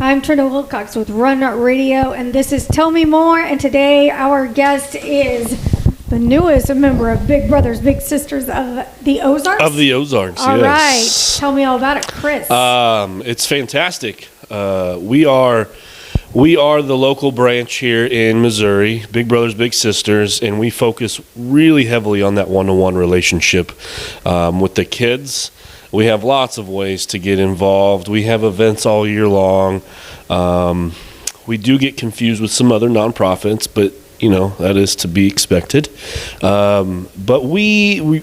I'm Trina Wilcox with Run Radio, and this is Tell Me More. And today our guest is the newest member of Big Brothers Big Sisters of the Ozarks. Of the Ozarks, all yes. Right. Tell me all about it, Chris. It's fantastic. We are the local branch here in Missouri, Big Brothers Big Sisters, and we focus really heavily on that one-to-one relationship with the kids. We have lots of ways to get involved. We have events all year long. We do get confused with some other nonprofits, but you know that is to be expected. But we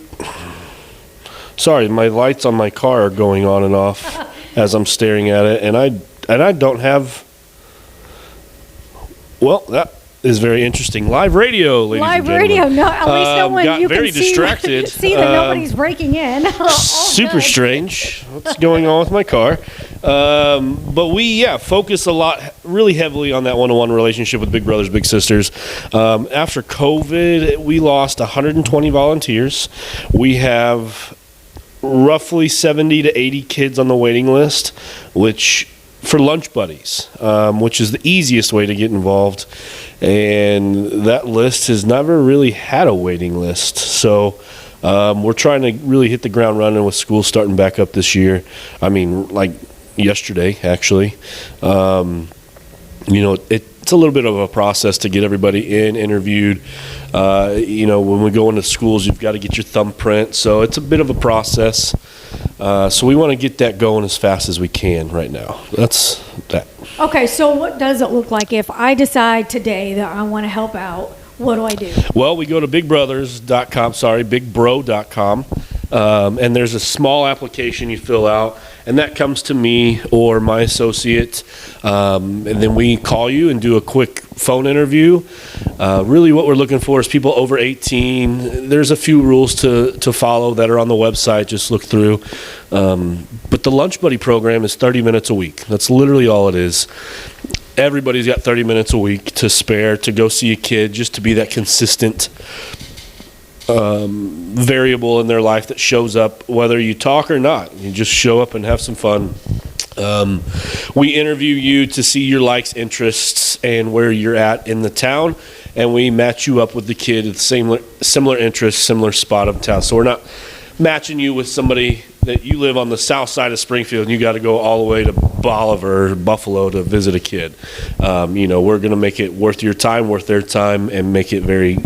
sorry, my lights on my car are going on and off as I'm staring at it, and I don't have. Well, that is very interesting. Live radio, ladies and gentlemen. Live radio. No, at least no one got you very can distracted. see that nobody's breaking in. Super good. strange. What's going on with my car? But we focus a lot, really heavily on that one-to-one relationship with Big Brothers Big Sisters. After COVID, we lost 120 volunteers. We have roughly 70 to 80 kids on the waiting list, which for lunch buddies, which is the easiest way to get involved. And that list has never really had a waiting list. So we're trying to really hit the ground running with school starting back up this year. I mean, like yesterday, actually. It's a little bit of a process to get everybody interviewed. When we go into schools, you've got to get your thumbprint. So it's a bit of a process. So we want to get that going as fast as we can right now. That's that. Okay, so what does it look like if I decide today that I want to help out? What do I do? Well, we go to bigbro.com, and there's a small application you fill out, and that comes to me or my associate, and then we call you and do a quick phone interview. Really what we're looking for is people over 18. There's a few rules to follow that are on the website. Just look through. But the Lunch Buddy program is 30 minutes a week. That's literally all it is. Everybody's got 30 minutes a week to spare to go see a kid, just to be that consistent variable in their life that shows up whether you talk or not. You just show up and have some fun. We interview you to see your likes, interests, and where you're at in the town, and we match you up with the kid with similar interests, similar spot of town. So we're not matching you with somebody that you live on the south side of Springfield and you got to go all the way to Bolivar or Buffalo to visit a kid. We're going to make it worth your time, worth their time, and make it very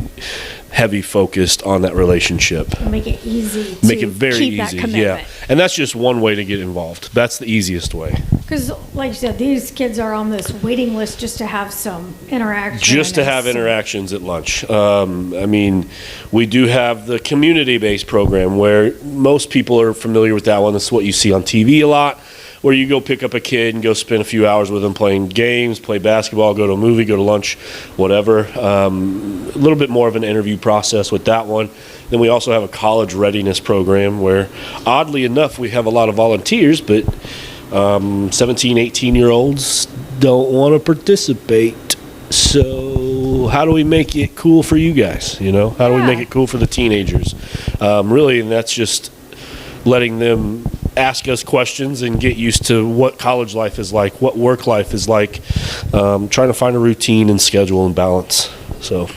heavy focused on that relationship. Make it easy to make it very keep easy. That commitment. Yeah. And that's just one way to get involved. That's the easiest way. Because, like you said, these kids are on this waiting list just to have some interaction. Just to have interactions at lunch. We do have the community-based program where most people are familiar with that one. That's what you see on TV a lot, where you go pick up a kid and go spend a few hours with them playing games, play basketball, go to a movie, go to lunch, whatever. A little bit more of an interview process with that one. Then we also have a college readiness program where, oddly enough, we have a lot of volunteers, but 17, 18-year-olds don't want to participate. So how do we make it cool for you guys? How do we make it cool for the teenagers? Really, and that's just letting them ask us questions and get used to what college life is like, what work life is like, trying to find a routine and schedule and balance. So.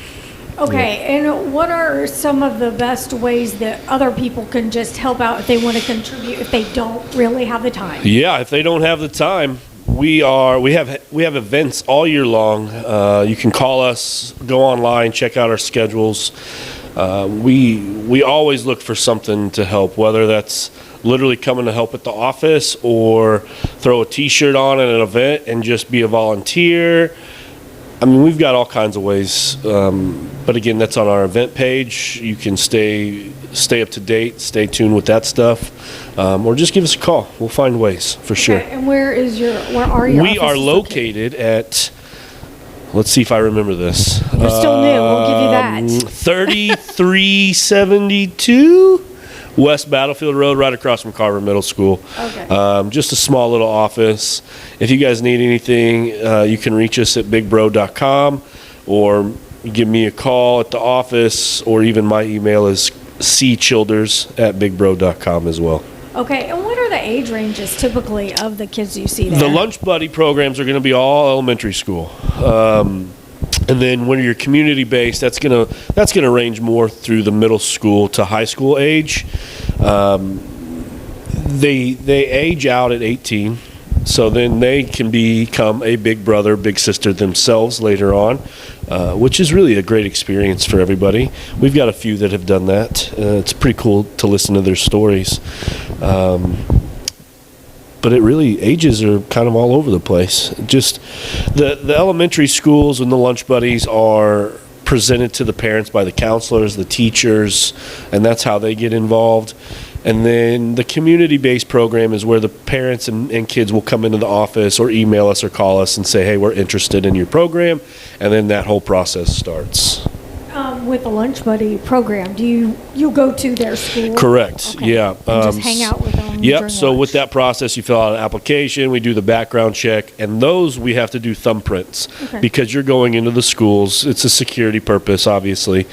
Okay, and what are some of the best ways that other people can just help out if they want to contribute, if they don't really have the time? Yeah, if they don't have the time, we have events all year long. You can call us, go online, check out our schedules. We always look for something to help, whether that's literally coming to help at the office or throw a t-shirt on at an event and just be a volunteer. We've got all kinds of ways, but again, that's on our event page. You can stay up to date, stay tuned with that stuff, or just give us a call. We'll find ways for sure. And where are you? We are located at, let's see if I remember this. You're still new. We'll give you that. 3372 West Battlefield Road, right across from Carver Middle School. Okay. Just a small little office. If you guys need anything, you can reach us at bigbro.com or give me a call at the office, or even my email is cchilders@bigbro.com as well. Okay, and what are are the age ranges typically of the kids you see there? The lunch buddy programs are going to be all elementary school. And then when you're community based, that's gonna range more through the middle school to high school age. They age out at 18, so then they can become a big brother, big sister themselves later on, which is really a great experience for everybody. We've got a few that have done that. It's pretty cool to listen to their stories. But it really, ages are kind of all over the place. Just the elementary schools and the lunch buddies are presented to the parents by the counselors, the teachers, and that's how they get involved. And then the community-based program is where the parents and kids will come into the office or email us or call us and say, hey, we're interested in your program, and then that whole process starts. With the Lunch Buddy program, do you go to their school? Correct. Okay. Yeah. And just hang out with them. Yep. So lunch. with that process, you fill out an application. We do the background check, and those we have to do thumbprints because you're going into the schools. It's a security purpose, obviously.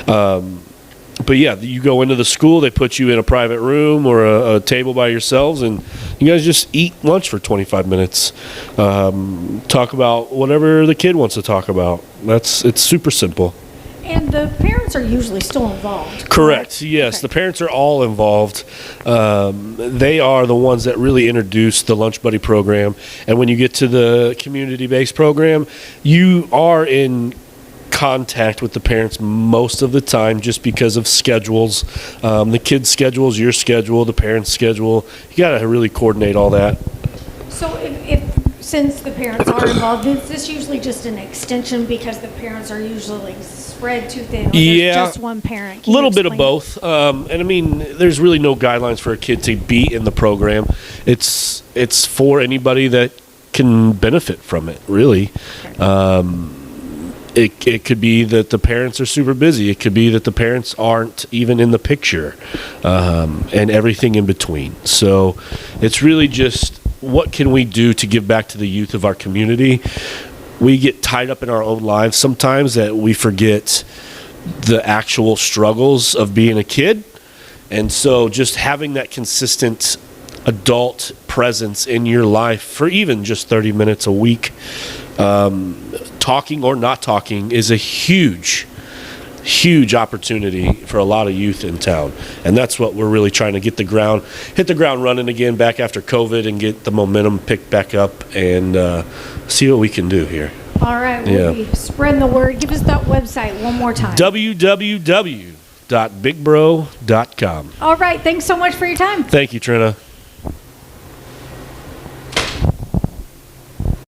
But yeah, you go into the school. They put you in a private room or a table by yourselves, and you guys just eat lunch for 25 minutes. Talk about whatever the kid wants to talk about. It's super simple. And the parents are usually still involved. Correct. Yes, the parents are all involved. They are the ones that really introduce the Lunch Buddy program. And when you get to the community-based program, you are in contact with the parents most of the time just because of schedules. The kids' schedules, your schedule, the parents' schedule. You got to really coordinate all that. So since the parents are involved, is this usually just an extension because the parents are usually spread too thin? Or there's just one parent? A little bit of both. And I mean, there's really no guidelines for a kid to be in the program. It's for anybody that can benefit from it, really. It could be that the parents are super busy. It could be that the parents aren't even in the picture, and everything in between. So it's really just, what can we do to give back to the youth of our community? We get tied up in our own lives sometimes that we forget the actual struggles of being a kid. And so just having that consistent adult presence in your life for even just 30 minutes a week, talking or not talking, is a huge opportunity for a lot of youth in town. And that's what we're really trying to hit the ground running again back after COVID and get the momentum picked back up and see what we can do here. All right, we'll be spreading the word. Give us that website one more time. www.bigbro.com. All right, thanks so much for your time. Thank you, Trina.